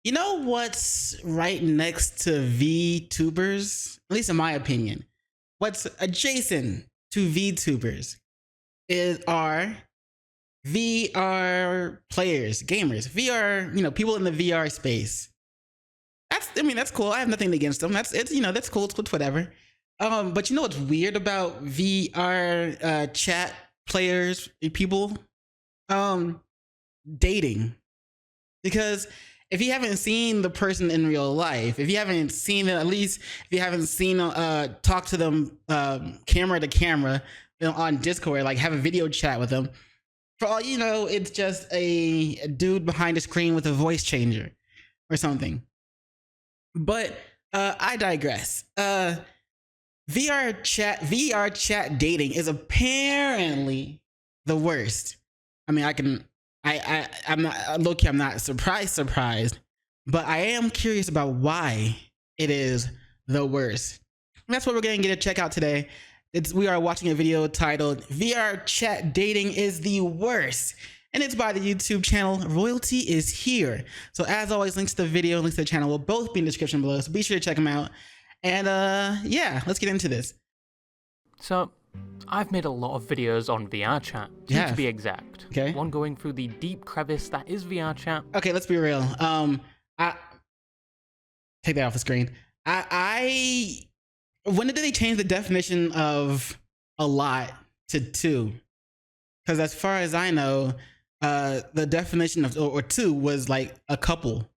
You know what's right next to VTubers? At least in my opinion. What's adjacent to VTubers is our VR players, gamers, VR, people in the VR space. That's cool. I have nothing against them. That's cool. It's whatever. But you know what's weird about VR chat players, people? Dating. Because if you haven't seen the person in real life, if you haven't seen them, at least if you haven't seen talk to them camera to camera on Discord, like have a video chat with them, for all you know, it's just a dude behind a screen with a voice changer or something. But I digress. VR chat dating is apparently the worst. I mean, I'm not low-key, I'm not surprised, but I am curious about why it is the worst. And that's what we're going to get to check out today. We are watching a video titled VR Chat Dating is the Worst. And it's by the YouTube channel Royalty is Here. So as always, links to the video, links to the channel will both be in the description below. So be sure to check them out. And yeah, let's get into this. So, I've made a lot of videos on VRchat, to be exact. Okay. One going through the deep crevice that is VRchat. Okay, let's be real. I take that off the screen. When did they change the definition of a lot to two? Because as far as I know, the definition of or two was like a couple.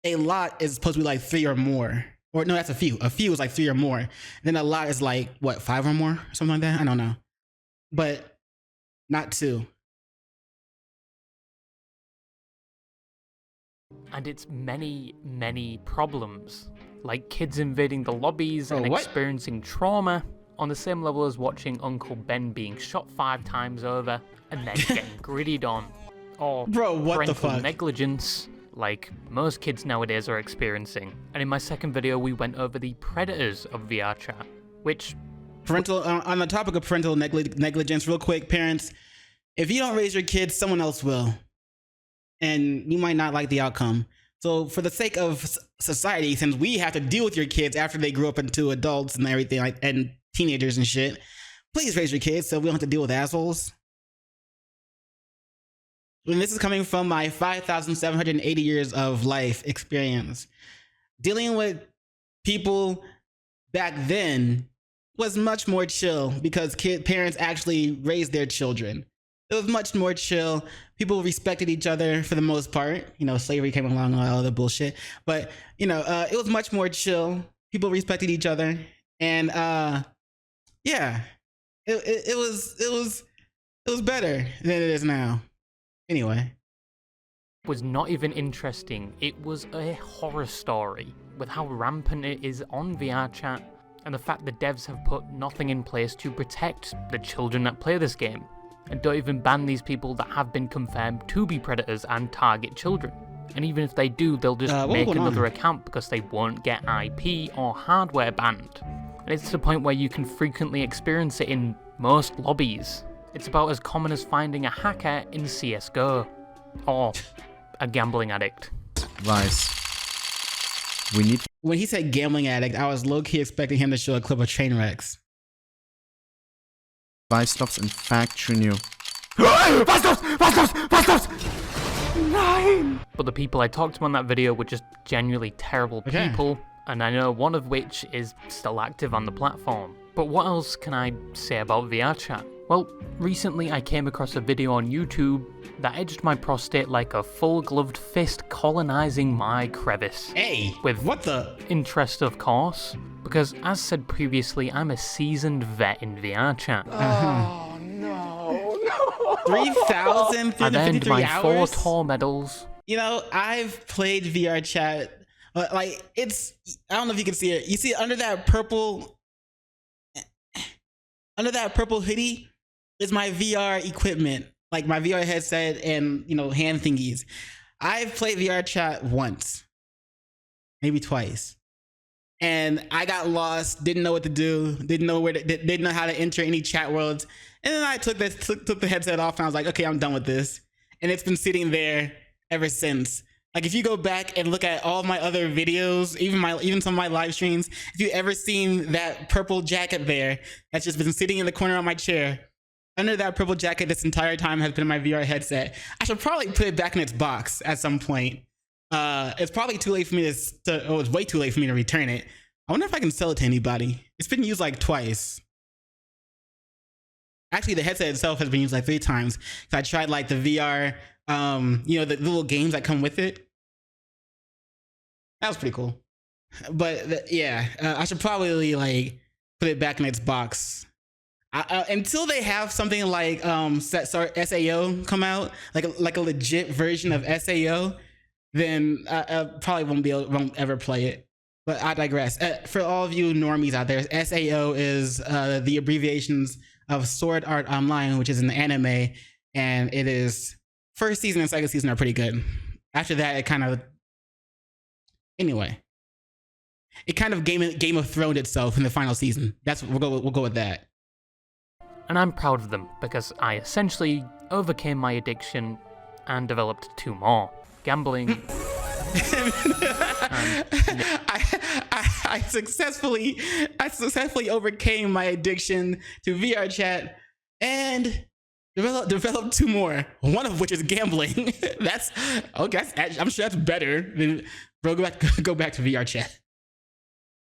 A lot is supposed to be like three or more. Or no, that's a few. A few is like three or more. Then a lot is like, what, five or more? Something like that? I don't know. But not two. And it's many, many problems. Like kids invading the lobbies and experiencing trauma on the same level as watching Uncle Ben being shot 5 times over and then getting grittied on. Or parental negligence, like most kids nowadays are experiencing. And in my second video, we went over the predators of VRchat, which... on the topic of parental negligence, real quick, parents, if you don't raise your kids, someone else will. And you might not like the outcome. So for the sake of society, since we have to deal with your kids after they grow up into adults and everything, and teenagers and shit, please raise your kids so we don't have to deal with assholes. And this is coming from my 5,780 years of life experience. Dealing with people back then was much more chill because parents actually raised their children. It was much more chill. People respected each other for the most part. Slavery came along and all other bullshit. But, it was much more chill. People respected each other. And, yeah, it was better than it is now. Anyway. Was not even interesting. It was a horror story with how rampant it is on VRchat and the fact the devs have put nothing in place to protect the children that play this game. And don't even ban these people that have been confirmed to be predators and target children. And even if they do, they'll just make another account because they won't get IP or hardware banned. And it's to the point where you can frequently experience it in most lobbies. It's about as common as finding a hacker in CSGO. Or a gambling addict. Vice. When he said gambling addict, I was low-key expecting him to show a clip of train wrecks. Vice stops in Faction you. Nine! But the people I talked to on that video were just genuinely terrible people, and I know one of which is still active on the platform. But what else can I say about VRchat? Well, recently I came across a video on YouTube that edged my prostate like a full-gloved fist colonizing my crevice. Hey, with what the? Interest, of course, because as said previously, I'm a seasoned vet in VRchat. Oh, no. 3,353 I've earned my hours? 4 tour medals. I've played VRchat, like, it's, I don't know if you can see it. You see under that purple hoodie is my VR equipment, like my VR headset and, hand thingies. I've played VRchat once, maybe twice. And I got lost, didn't know what to do, didn't know how to enter any chat worlds. And then I took the headset off and I was like, okay, I'm done with this. And it's been sitting there ever since. Like if you go back and look at all my other videos, even some of my live streams, if you ever seen that purple jacket there that's just been sitting in the corner of my chair, under that purple jacket this entire time has been my VR headset. I should probably put it back in its box at some point. It's probably too late for me it's way too late for me to return it. I wonder if I can sell it to anybody. It's been used like twice. Actually, the headset itself has been used like 3 times. So I tried like the VR, you know, the little games that come with it. That was pretty cool. But yeah, I should probably like put it back in its box. Until they have something like SAO come out, like a legit version of SAO, then I probably won't ever play it. But I digress. For all of you normies out there, SAO is the abbreviations of Sword Art Online, which is an anime, and it is first season and second season are pretty good. After that, it kind of Game of Thrones itself in the final season. We'll go with that. And I'm proud of them because I essentially overcame my addiction and developed 2 more: gambling. I successfully overcame my addiction to VRchat and developed 2 more. One of which is gambling. That's okay. I'm sure that's better than go back to VRchat.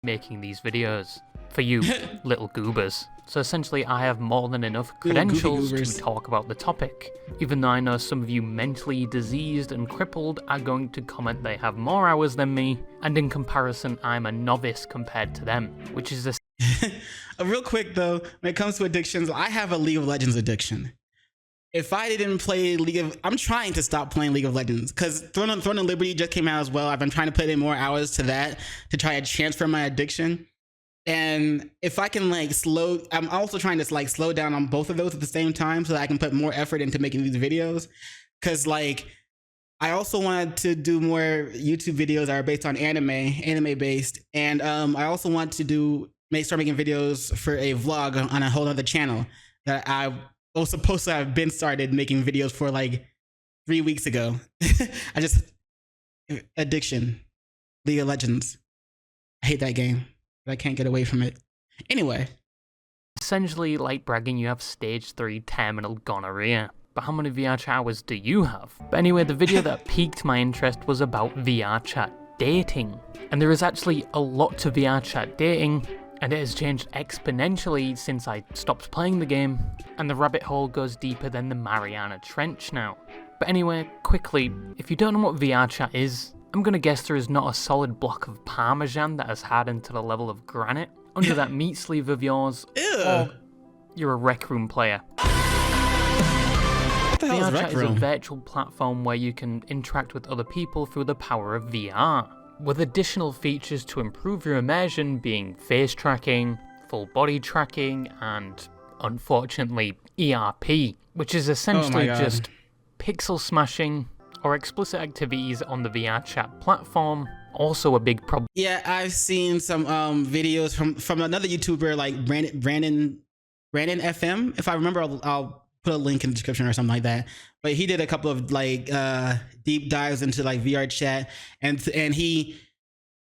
Making these videos for you little goobers. So essentially I have more than enough credentials to talk about the topic, even though I know some of you mentally diseased and crippled are going to comment they have more hours than me, and in comparison I'm a novice compared to them, which is a real quick though, when it comes to addictions, I have a League of Legends addiction. If I didn't play I'm trying to stop playing League of Legends because Throne of Liberty just came out as well. I've been trying to put in more hours to that to try to transfer my addiction. And if I can I'm also trying to slow down on both of those at the same time so that I can put more effort into making these videos. Cause I also wanted to do more YouTube videos that are based on anime based. And I also want to start making videos for a vlog on a whole other channel that I was supposed to have been started making videos for 3 weeks ago. Addiction, League of Legends. I hate that game. But I can't get away from it. Anyway. Essentially like bragging you have stage 3 terminal gonorrhea. But how many VRchat hours do you have? But anyway, the video that piqued my interest was about VRchat dating. And there is actually a lot to VRchat dating, and it has changed exponentially since I stopped playing the game, and the rabbit hole goes deeper than the Mariana Trench now. But anyway, quickly, if you don't know what VRchat is, I'm gonna guess there is not a solid block of Parmesan that has hardened to the level of granite under that meat sleeve of yours, or you're a Rec Room player. VRchat is a virtual platform where you can interact with other people through the power of VR, with additional features to improve your immersion being face tracking, full body tracking, and, unfortunately, ERP, which is essentially just pixel smashing or explicit activities on the VRchat platform. Also a big problem. Yeah, I've seen some videos from another YouTuber like Brandon FM. If I remember, I'll put a link in the description or something like that. But he did a couple of deep dives into VRchat, and he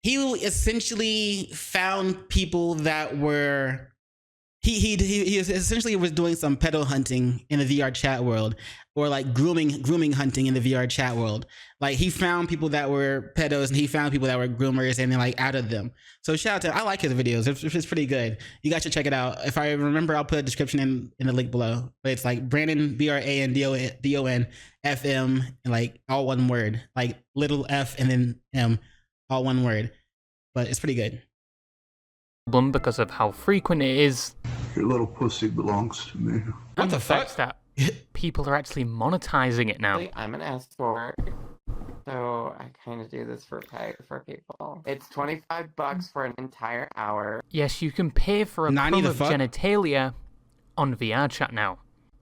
essentially found people that were he essentially was doing some pedo hunting in the VR chat world, or grooming hunting in the VR chat world. He found people that were pedos and he found people that were groomers and then outed them. So shout out to him. I like his videos. It's pretty good. You guys should check it out. If I remember, I'll put a description in the link below. But it's Brandon BRANDON FM and all one word, little F and then M, all one word. But it's pretty good. Because of how frequent it is. Your little pussy belongs to me. What the fuck? That people are actually monetizing it now. I'm an escort, so I kind of do this for pay for people. It's $25 for an entire hour. Yes, you can pay for a crumb of genitalia on VRchat now.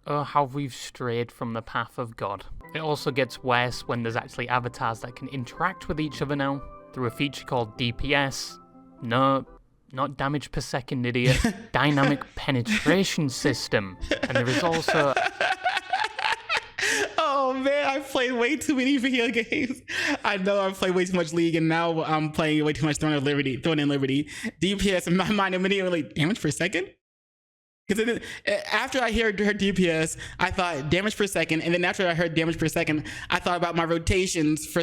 Oh, how we've strayed from the path of God. It also gets worse when there's actually avatars that can interact with each other now through a feature called DPS. No, not damage per second, idiot. Dynamic penetration system. And there is also... Oh man, I played way too many video games. I know I played way too much League, and now I'm playing way too much Throne in Liberty. DPS in my mind immediately damage per second. Because after I heard DPS, I thought damage per second, and then after I heard damage per second, I thought about my rotations for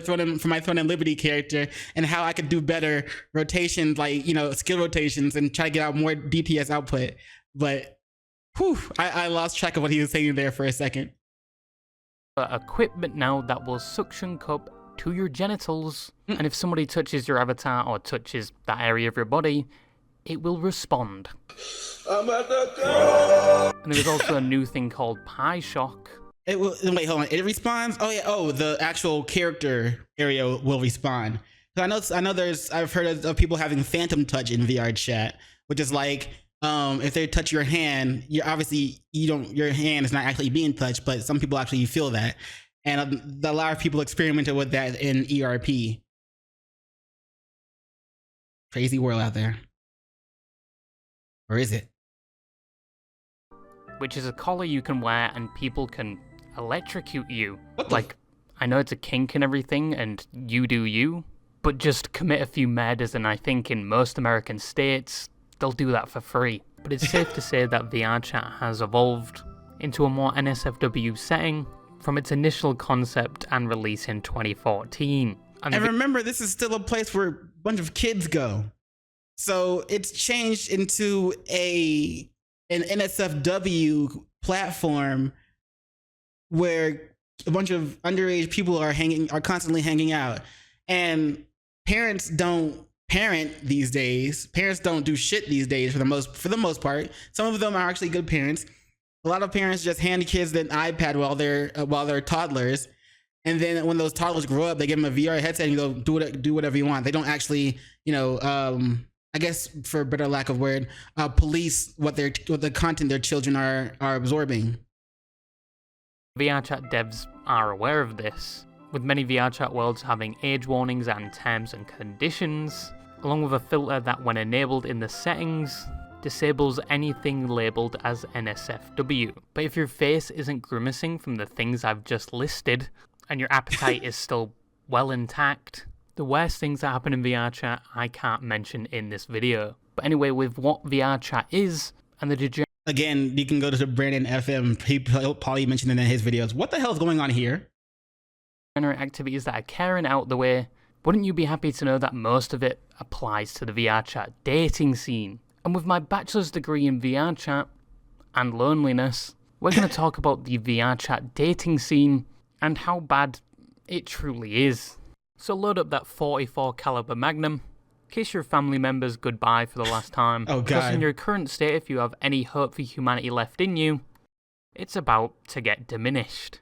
my Throne and Liberty character and how I could do better rotations, like, you know, skill rotations, and try to get out more DPS output. But whew, I lost track of what he was saying there for a second. Equipment now that will suction cup to your genitals, and if somebody touches your avatar or touches that area of your body, it will respond. I'm at the top. And there's also a new thing called Pie Shock. It will, wait, hold on. It responds? Oh yeah. Oh, the actual character area will respawn. So I know I've heard of people having phantom touch in VRchat, which is like, if they touch your hand, your hand is not actually being touched, but some people actually feel that. And a lot of people experimented with that in ERP. Crazy world out there. Or is it? Which is a collar you can wear and people can electrocute you. Like, I know it's a kink and everything, and you do you, but just commit a few murders, and I think in most American states, they'll do that for free. But it's safe to say that VRchat has evolved into a more NSFW setting from its initial concept and release in 2014. And remember, this is still a place where a bunch of kids go. So it's changed into an NSFW platform where a bunch of underage people are constantly hanging out, and parents don't parent these days. Parents don't do shit these days for the most part. Some of them are actually good parents. A lot of parents just hand kids an iPad while they're toddlers, and then when those toddlers grow up, they give them a VR headset and you go do whatever you want. They don't actually, you know, I guess for a better lack of word, police what the content their children are absorbing. VRchat devs are aware of this, with many VRchat worlds having age warnings and terms and conditions, along with a filter that, when enabled in the settings, disables anything labelled as NSFW. But if your face isn't grimacing from the things I've just listed, and your appetite is still well intact, the worst things that happen in VRchat I can't mention in this video. But anyway, with what VRchat is, and the degenerate... Again, you can go to the Brandon FM, he'll probably mention it in his videos. What the hell is going on here? Activities that are carrying out the way, wouldn't you be happy to know that most of it applies to the VRchat dating scene? And with my bachelor's degree in VRchat and loneliness, we're going to talk about the VRchat dating scene and how bad it truly is. So load up that 44 caliber Magnum, kiss your family members goodbye for the last time. Oh God. Because in your current state, if you have any hope for humanity left in you, it's about to get diminished.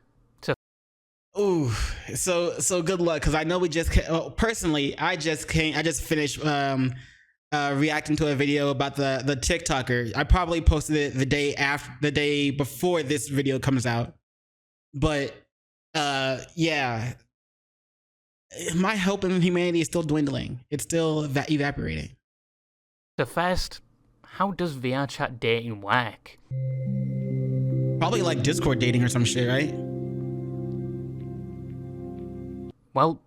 Ooh, so good luck, because I know we just personally, I just finished reacting to a video about the TikToker. I probably posted it the day before this video comes out, but yeah, my hope in humanity is still dwindling. It's still evaporating. So first, how does VRchat dating work? Probably like Discord dating or some shit, right? Well,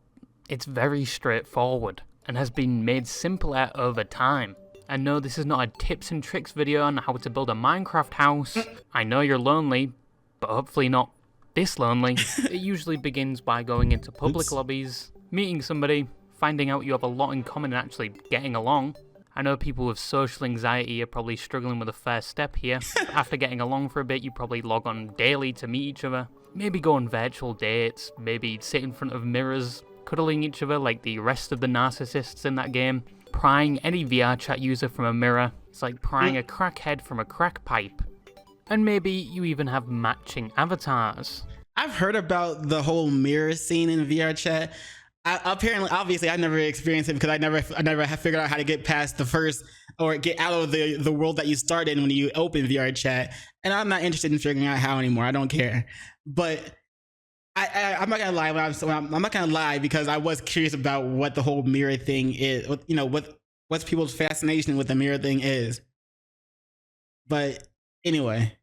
it's very straightforward and has been made simpler over time. I know this is not a tips and tricks video on how to build a Minecraft house. I know you're lonely, but hopefully not this lonely. It usually begins by going into public lobbies, meeting somebody, finding out you have a lot in common and actually getting along. I know people with social anxiety are probably struggling with the first step here. After getting along for a bit, you probably log on daily to meet each other. Maybe go on virtual dates, maybe sit in front of mirrors, cuddling each other like the rest of the narcissists in that game. Prying any VRchat user from a mirror, it's like prying a crackhead from a crack pipe. And maybe you even have matching avatars. I've heard about the whole mirror scene in VRchat. Obviously, I never experienced it because I never have figured out how to get past the first, or get out of the world that you start in when you open VRchat. And I'm not interested in figuring out how anymore. I don't care. But I'm not gonna lie. I'm not gonna lie, because I was curious about what the whole mirror thing is. You know, what's people's fascination with the mirror thing is. But anyway,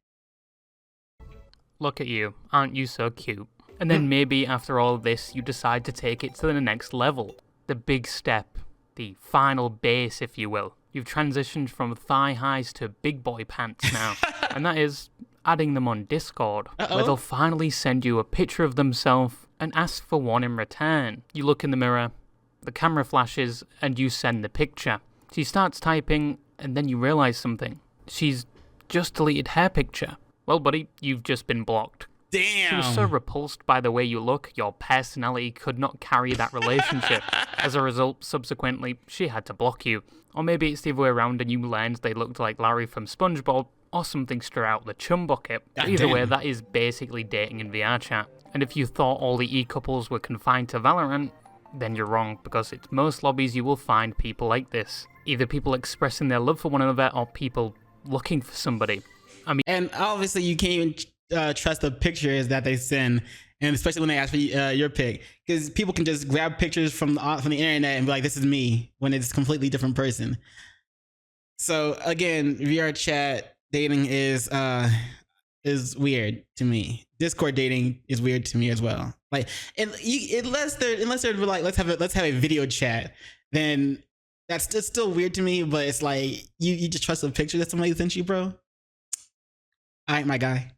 look at you, aren't you so cute? And then maybe after all of this, you decide to take it to the next level. The big step, the final base, if you will. You've transitioned from thigh highs to big boy pants now. And that is adding them on Discord, where they'll finally send you a picture of themselves and ask for one in return. You look in the mirror, the camera flashes, and you send the picture. She starts typing, and then you realise something. She's just deleted her picture. Well, buddy, you've just been blocked. Damn. She was so repulsed by the way you look, your personality could not carry that relationship. As a result, subsequently, she had to block you. Or maybe it's the other way around and you learned they looked like Larry from SpongeBob, or something straight out the chum bucket. Either way, that is basically dating in VRchat. And if you thought all the e-couples were confined to Valorant, then you're wrong, because it's most lobbies you will find people like this. Either people expressing their love for one another, or people looking for somebody. I mean, and obviously you can't even trust the pictures that they send, and especially when they ask for your pic, because people can just grab pictures from the internet and be like, "This is me," when it's a completely different person. So again, VRchat dating is weird to me. Discord dating is weird to me as well. Like, unless they're like, let's have a video chat, then it's still weird to me. But it's like you just trust a picture that somebody sent you, bro. All right, my guy.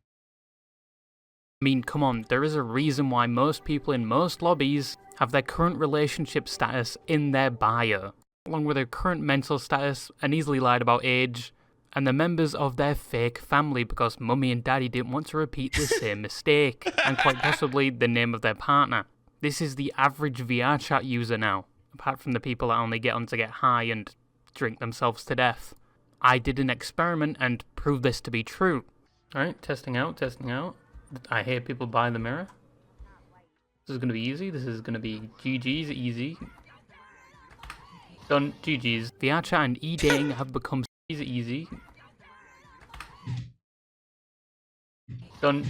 I mean, come on, there is a reason why most people in most lobbies have their current relationship status in their bio, along with their current mental status, an easily lied about age, and the members of their fake family, because mummy and daddy didn't want to repeat the same mistake, and quite possibly the name of their partner. This is the average VRchat user now, apart from the people that only get on to get high and drink themselves to death. I did an experiment and proved this to be true. Alright, testing out. I hear people buy the mirror. This is going to be easy. This is going to be GG's easy. Done. GG's. VRchat and e-dating have become easy. Done.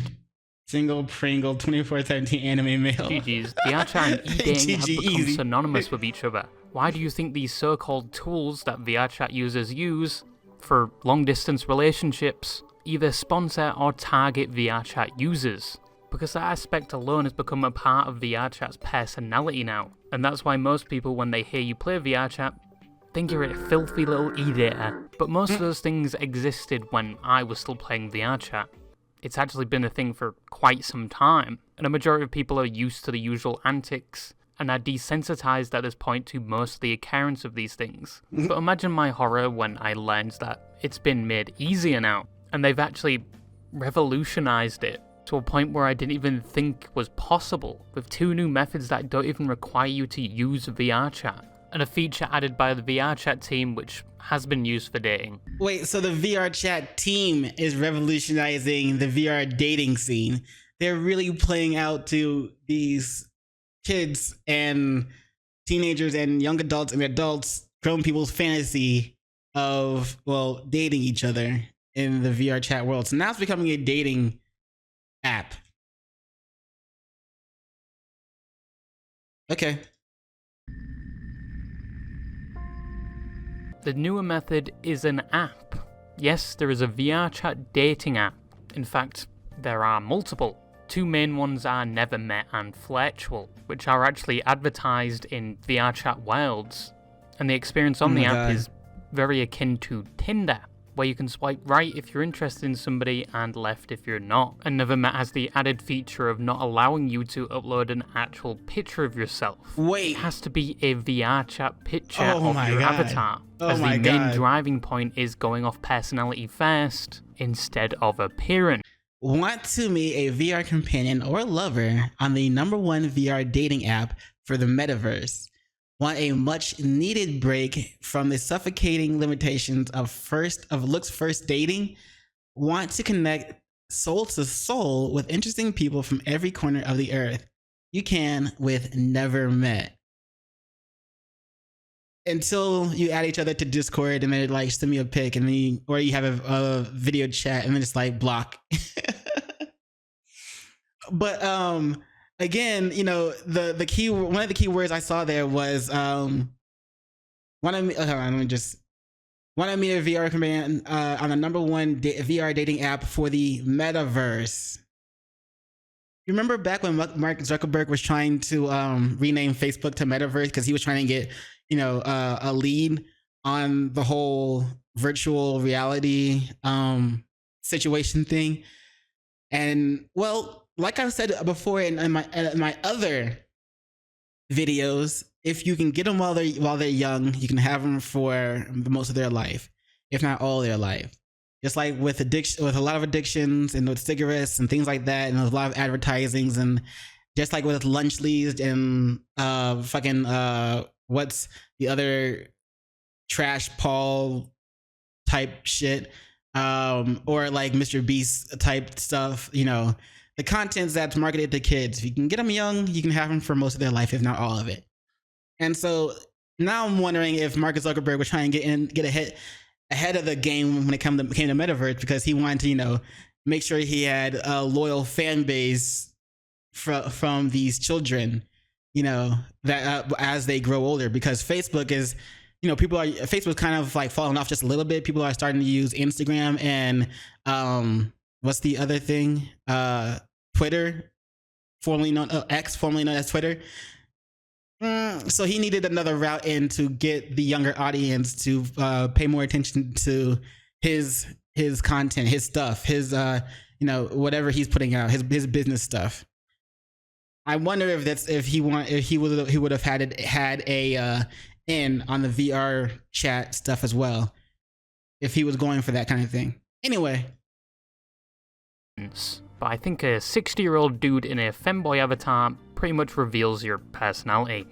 Single Pringle 24/17 anime male. GG's. VRchat and e-dating have become easy. synonymous with each other. Why do you think these so-called tools that VRchat users use for long-distance relationships either sponsor or target VRchat users? Because that aspect alone has become a part of VRchat's personality now. And that's why most people, when they hear you play VRchat, think you're a filthy little e-dater. But most of those things existed when I was still playing VRchat. It's actually been a thing for quite some time, and a majority of people are used to the usual antics and are desensitized at this point to most of the occurrence of these things. But imagine my horror when I learned that it's been made easier now, and they've actually revolutionized it to a point where I didn't even think was possible, with 2 new methods that don't even require you to use VRchat, and a feature added by the VRchat team which has been used for dating. Wait, so the VRchat team is revolutionizing the VR dating scene. They're really playing out to these kids and teenagers and young adults and adults, grown people's fantasy of, well, dating each other in the VRchat world. So now it's becoming a dating app. Okay. The newer method is an app. Yes, there is a VRchat dating app. In fact, there are multiple. 2 main ones are Never Met and Flirtual, which are actually advertised in VRchat worlds. And the experience on the app is very akin to Tinder, where you can swipe right if you're interested in somebody and left if you're not. And Never Met has the added feature of not allowing you to upload an actual picture of yourself. Wait. It has to be a VRchat picture of my your God. avatar, Oh as the my main God. driving point is going off personality first instead of appearance. Want to meet a VR companion or lover on the #1 VR dating app for the metaverse? Want a much needed break from the suffocating limitations of looks first dating? Want to connect soul to soul with interesting people from every corner of the earth? You can with Never Met. Until you add each other to Discord and then like send me a pic and then or you have a video chat and then it's like block. But again, you know, the key, one of the key words I saw there was want to meet a VR command on the #1 VR dating app for the metaverse. You remember back when Mark Zuckerberg was trying to rename Facebook to Metaverse because he was trying to get, a lead on the whole virtual reality situation thing. And well, like I said before in my other videos, if you can get them while they're young, you can have them for most of their life, if not all their life. Just like with addiction, with a lot of addictions and with cigarettes and things like that, and a lot of advertisings, and just like with lunch leads and what's the other trash Paul type shit, or like Mr. Beast type stuff, the contents that's marketed to kids. If you can get them young, you can have them for most of their life, if not all of it. And so now I'm wondering if Mark Zuckerberg was trying to get ahead of the game when it came to Metaverse, because he wanted to, make sure he had a loyal fan base from these children, that as they grow older, because Facebook is, Facebook's kind of like falling off just a little bit. People are starting to use Instagram and what's the other thing? Twitter, formerly known X, formerly known as Twitter. So he needed another route in to get the younger audience to pay more attention to his content, his stuff, his whatever he's putting out, his business stuff. I wonder if he would have had a in on the VR chat stuff as well, if he was going for that kind of thing. Anyway. But I think a 60-year-old dude in a femboy avatar pretty much reveals your personality.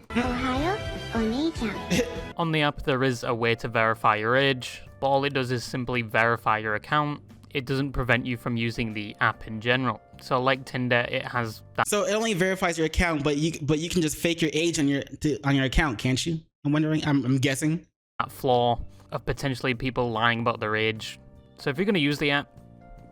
On the app, there is a way to verify your age, but all it does is simply verify your account. It doesn't prevent you from using the app in general. So like Tinder, it has that. So it only verifies your account, but you can just fake your age on your account, can't you? I'm wondering. I'm guessing. That flaw of potentially people lying about their age. So if you're going to use the app,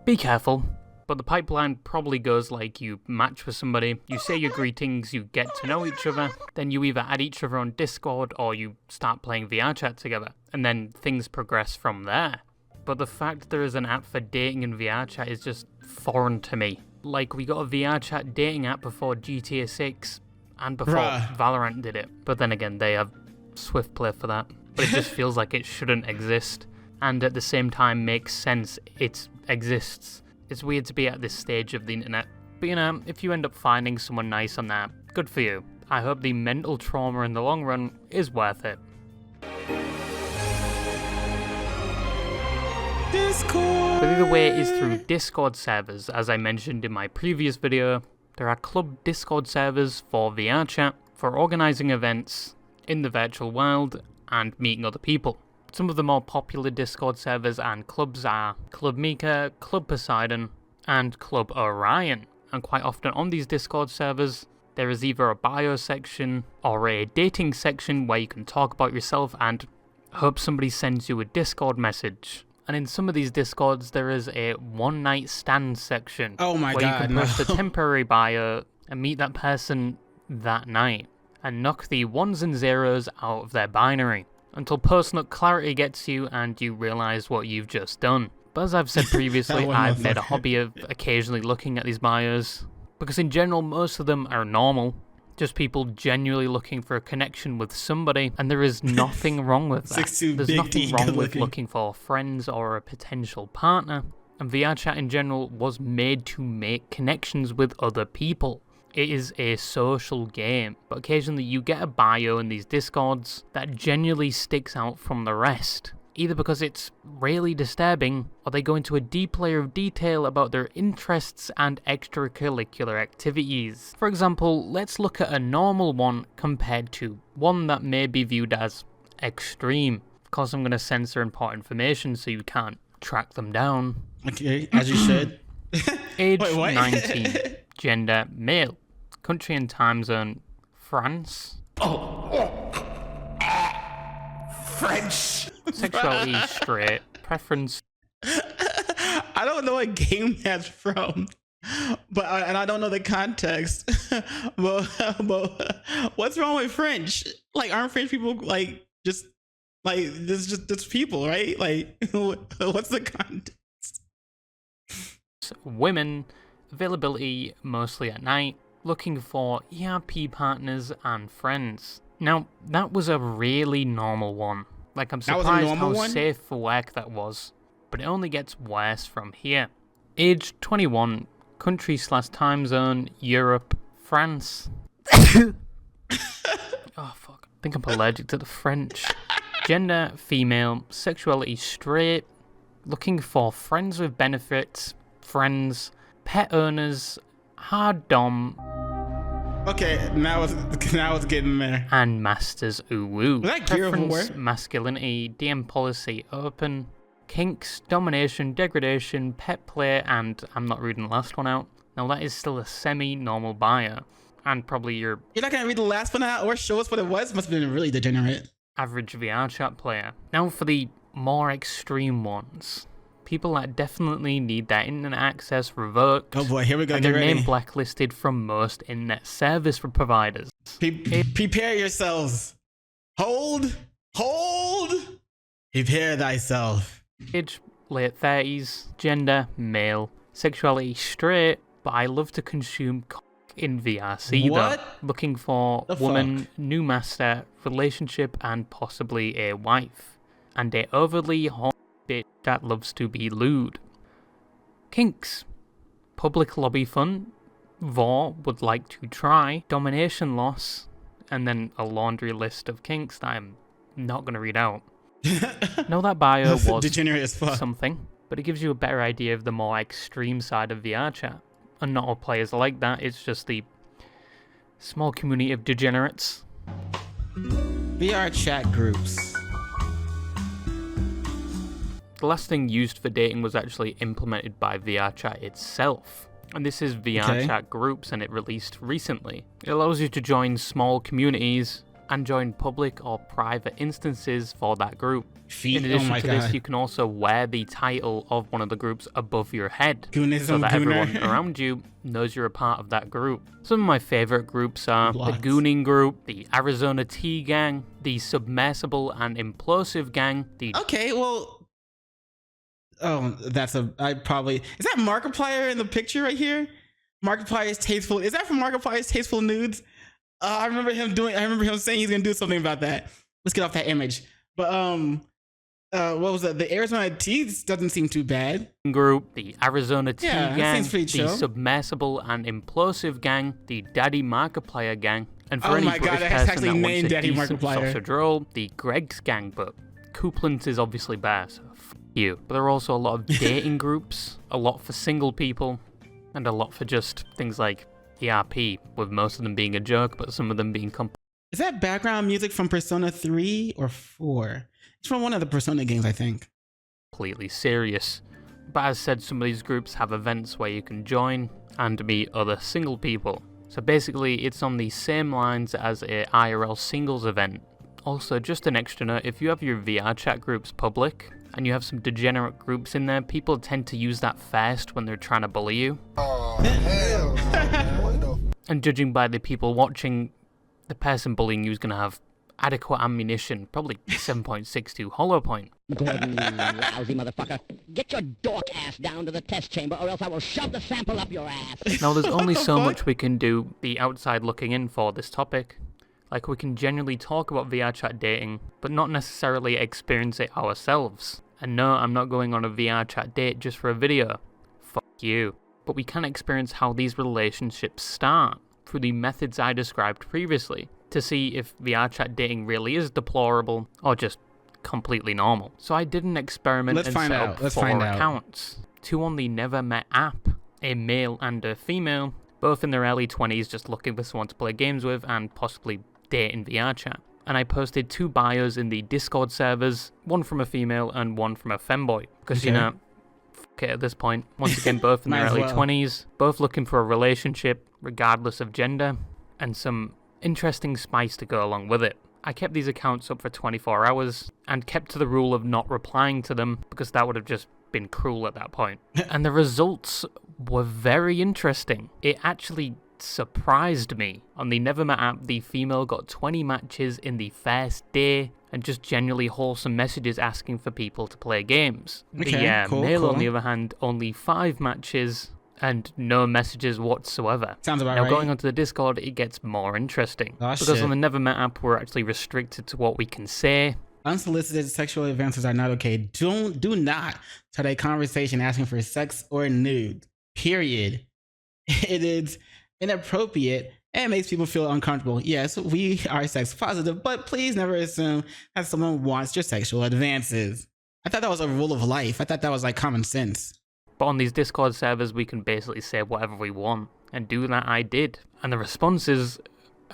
be careful. But the pipeline probably goes like: you match with somebody, you say your greetings, you get to know each other, then you either add each other on Discord or you start playing VRchat together, and then things progress from there. But the fact there is an app for dating in VRchat is just foreign to me. Like, we got a VRchat dating app before GTA 6 and before Valorant did it. But then again, they have Swift Play for that. But it just feels like it shouldn't exist, and at the same time makes sense it exists. It's weird to be at this stage of the internet. But if you end up finding someone nice on that, good for you. I hope the mental trauma in the long run is worth it. Discord! But either way is through Discord servers. As I mentioned in my previous video, there are club Discord servers for VRchat, for organising events in the virtual world and meeting other people. Some of the more popular Discord servers and clubs are Club Mika, Club Poseidon, and Club Orion. And quite often on these Discord servers, there is either a bio section or a dating section where you can talk about yourself and hope somebody sends you a Discord message. And in some of these Discords, there is a one-night stand section. Oh my where God, you can post a temporary bio and meet that person that night and knock the ones and zeros out of their binary, until personal clarity gets you and you realise what you've just done. But as I've said previously, I've made a hobby of occasionally looking at these bios, because in general most of them are normal, just people genuinely looking for a connection with somebody, and there is nothing wrong with that. There's nothing wrong with looking for friends or a potential partner, and VRchat in general was made to make connections with other people. It is a social game, but occasionally you get a bio in these Discords that genuinely sticks out from the rest, either because it's really disturbing, or they go into a deep layer of detail about their interests and extracurricular activities. For example, let's look at a normal one compared to one that may be viewed as extreme. Of course, I'm going to censor important information so you can't track them down. Okay, as you should. Age 19, gender male, country and time zone France. French. Sexuality straight, preference. I don't know what game that's from, but I don't know the context. but what's wrong with French? Like, aren't French people just people, right? Like, what's the context? Women, Availability mostly at night. Looking for ERP partners and friends. Now, that was a really normal one. Like, I'm surprised how safe for work that was. But it only gets worse from here. Age 21, country/time zone, Europe, France. Oh, fuck. I think I'm allergic to the French. Gender, female, sexuality, straight. Looking for friends with benefits, friends, pet owners, hard dom. Okay, now it's getting there. And masters ooh-woo. Was that Gear of War? Preference, masculinity, DM policy, open. Kinks, domination, degradation, pet play, and I'm not reading the last one out. Now that is still a semi-normal bio. And probably your... You're not going to read the last one out or show us what it was? Must have been really degenerate. Average VRchat player. Now for the more extreme ones. People that definitely need their internet access revoked. Oh boy, here we go. And Get their ready. name blacklisted from most internet service providers. Prepare yourselves. Hold. Prepare thyself. Age, late 30s. Gender, male. Sexuality, straight. But I love to consume cock in VRC What? though. Looking for The woman, fuck? new master, relationship, and possibly a wife. And a overly horny bitch that loves to be lewd. Kinks. Public lobby fun. Vor would like to try. Domination loss. And then a laundry list of kinks that I'm not going to read out. No, that bio was degenerate as fuck. something, but it gives you a better idea of the more extreme side of VRchat. And not all players are like that, it's just the small community of degenerates. VRchat groups. The last thing used for dating was actually implemented by VRchat itself. And this is VRchat groups, and it released recently. It allows you to join small communities and join public or private instances for that group. In addition to this, you can also wear the title of one of the groups above your head, so that everyone around you knows you're a part of that group. Some of my favorite groups are the Gooning Group, the Arizona Tea Gang, the Submersible and Implosive Gang, the... Okay, well... Oh, that's a... I probably... Is that Markiplier in the picture right here? Markiplier's Tasteful... Is that from Markiplier's Tasteful Nudes? I remember him saying he's gonna do something about that. Let's get off that image. But what was that? The Arizona Tea doesn't seem too bad. Group, the Arizona Tea Gang, seems pretty chill. the Submersible and Implosive Gang, the Daddy Markiplier Gang, and for Oh any my God, British that's person actually that wants named a Daddy decent Markiplier. sausage roll, the Greg's Gang, but Couplant is obviously better, so f*** you. But there are also a lot of dating groups, a lot for single people, and a lot for just things like ERP, with most of them being a joke, but some of them being Is that background music from Persona 3 or 4? It's from one of the Persona games, I think. completely serious. But as said, some of these groups have events where you can join and meet other single people. So basically, it's on the same lines as a IRL singles event. Also, just an extra note, if you have your VRchat groups public, and you have some degenerate groups in there, people tend to use that first when they're trying to bully you. Oh, hell no. And judging by the people watching, the person bullying you is going to have adequate ammunition, probably 7.62 hollow point. Gordon, you lousy motherfucker. Get your dork ass down to the test chamber or else I will shove the sample up your ass. Now, there's only so much we can do the outside looking in for this topic. Like, we can generally talk about VRchat dating, but not necessarily experience it ourselves. And no, I'm not going on a VRchat date just for a video. Fuck you. But we can experience how these relationships start through the methods I described previously, to see if VRchat dating really is deplorable or just completely normal. So I did an experiment and set up 4 accounts. 2 on the Never Met app, a male and a female, both in their early 20s just looking for someone to play games with and possibly date in VRchat. And I posted 2 bios in the Discord servers, one from a female and one from a femboy. Because, you know, fuck it at this point. Once again, both in their early 20s, both looking for a relationship, regardless of gender, and some interesting spice to go along with it. I kept these accounts up for 24 hours, and kept to the rule of not replying to them, because that would have just been cruel at that point. And the results were very interesting. It actually surprised me. On the Never Met app, the female got 20 matches in the first day, and just genuinely wholesome messages asking for people to play games. The male, on the other hand, only 5 matches, and no messages whatsoever. Sounds about now, right. going onto the Discord, it gets more interesting. Oh, because shit. on the Never Met app, we're actually restricted to what we can say. Unsolicited sexual advances are not okay. Do not start a conversation asking for sex or nudes. Period. It is inappropriate and makes people feel uncomfortable. Yes, we are sex positive, but please never assume that someone wants your sexual advances. I thought that was a rule of life. I thought that was like common sense. But on these Discord servers, we can basically say whatever we want. And do that I did. And the responses,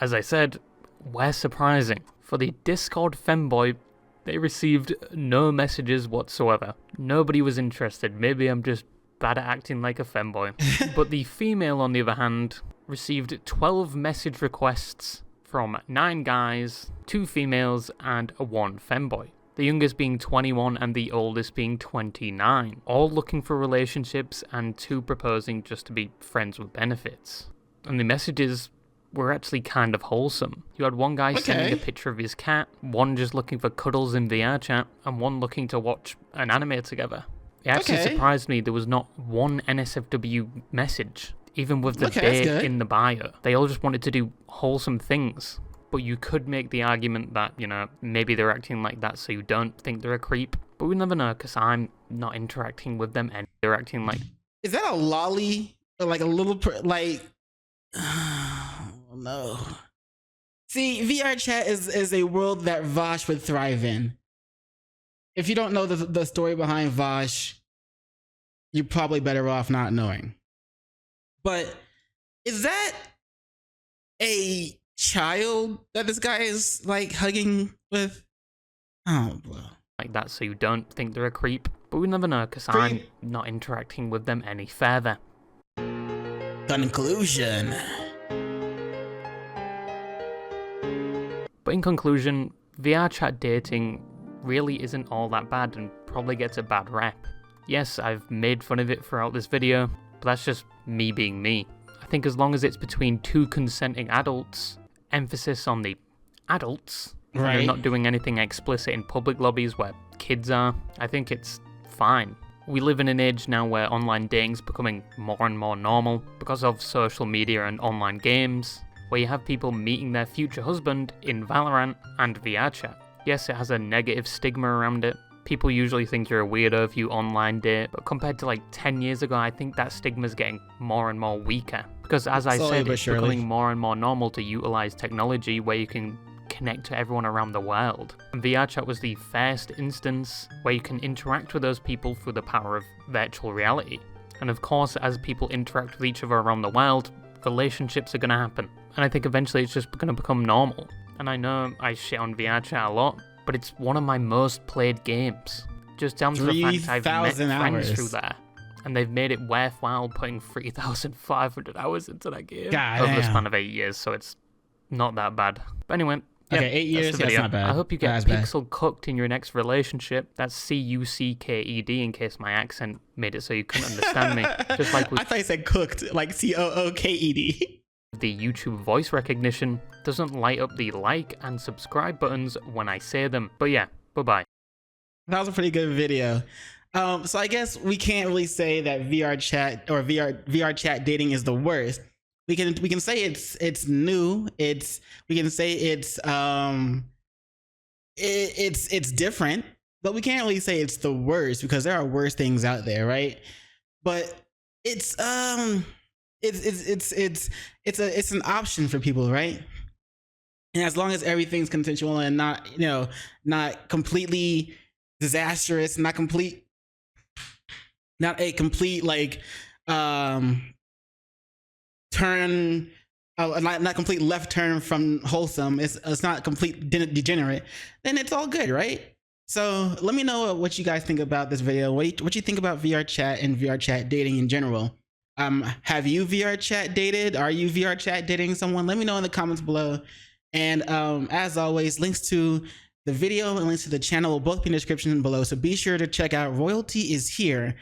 as I said, were surprising. For the Discord femboy, they received no messages whatsoever. Nobody was interested. Maybe I'm just bad at acting like a femboy. But the female, on the other hand, received 12 message requests from 9 guys, 2 females, and 1 femboy. The youngest being 21 and the oldest being 29. All looking for relationships and 2 proposing just to be friends with benefits. And the messages were actually kind of wholesome. You had one guy sending a picture of his cat, one just looking for cuddles in VRchat, and one looking to watch an anime together. It actually surprised me there was not one NSFW message, even with the date in the bio. They all just wanted to do wholesome things. But you could make the argument that, you know, maybe they're acting like that so you don't think they're a creep. But we never know, because I'm not interacting with them and they're acting like... Is that a lolly? Or like a little... Oh, no. See, VRchat is a world that Vosh would thrive in. If you don't know the story behind Vosh, you're probably better off not knowing. But is that a child that this guy is like hugging with? Oh, bro. Like that so you don't think they're a creep. But we never know, because I'm not interacting with them any further. Conclusion. But in conclusion, VRchat dating really isn't all that bad and probably gets a bad rep. Yes, I've made fun of it throughout this video, but that's just me being me. I think as long as it's between 2 consenting adults, emphasis on the adults, and they're not doing anything explicit in public lobbies where kids are, I think it's fine. We live in an age now where online dating's becoming more and more normal because of social media and online games, where you have people meeting their future husband in Valorant and VRchat. Yes, it has a negative stigma around it. People usually think you're a weirdo if you online date, but compared to like 10 years ago, I think that stigma's getting more and more weaker. Because as I said, it's becoming more and more normal to utilize technology where you can connect to everyone around the world. And VRchat was the first instance where you can interact with those people through the power of virtual reality. And of course, as people interact with each other around the world, relationships are going to happen. And I think eventually it's just going to become normal. And I know I shit on VRchat a lot, but it's one of my most played games. Just down to the fact I've met friends through there. And they've made it worthwhile putting 3,500 hours into that game over the span of 8 years, so it's not that bad. But anyway, okay, 8 years, that's not bad. I hope you get pixel cooked in your next relationship. That's CUCKED in case my accent made it so you couldn't understand me. Just like I thought you said cooked, like COOKED. The YouTube voice recognition doesn't light up the like and subscribe buttons when I say them. But yeah, bye-bye. That was a pretty good video. So I guess we can't really say that VRchat or VRchat dating is the worst. We can say it's new. We can say it's different, but we can't really say it's the worst because there are worse things out there, right? But it's an option for people, right? And as long as everything's consensual and not completely disastrous, not a complete like turn, not complete left turn from wholesome. It's not complete degenerate. Then it's all good, right? So let me know what you guys think about this video. What you think about VRchat and VRchat dating in general. Have you VRchat dated? Are you VRchat dating someone? Let me know in the comments below. And as always, links to the video and links to the channel will both be in the description below. So be sure to check out Royalty is Here.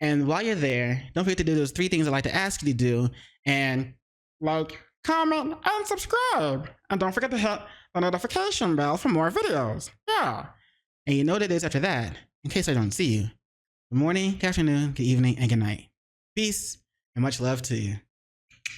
And while you're there, don't forget to do those 3 things I'd like to ask you to do. And like, comment, and subscribe. And don't forget to hit the notification bell for more videos. Yeah. And you know what it is after that, in case I don't see you. Good morning, good afternoon, good evening, and good night. Peace. And much love to you.